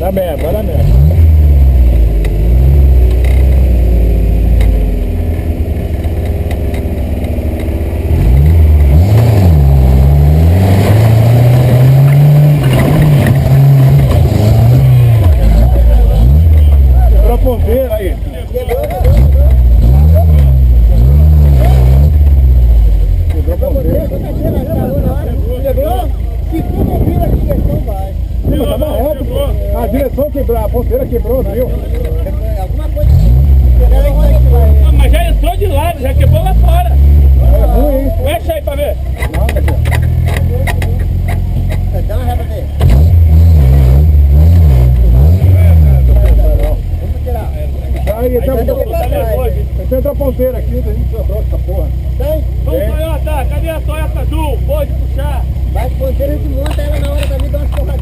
dar merda, vai dar merda. Quebrou a ponteira aí. Quebrou a ponteira. Quebrou? Se for mover a direção, vai. Não, mas tava reto. A direção quebrou, a ponteira quebrou, viu? Alguma coisa. Não, mas já entrou de lado, já quebrou lá fora. É ruim, hein? Mexe aí pra ver. Não, Dá uma ré pra ver. Vamos tirar. aí tem outra ponteira aqui, a gente sobrou essa porra. Tem? Vamos, Toyota, cadê a Toyota Azul? Pode puxar. Vai ponteira, a gente monta ela na hora da vida, dá umas porradinhas.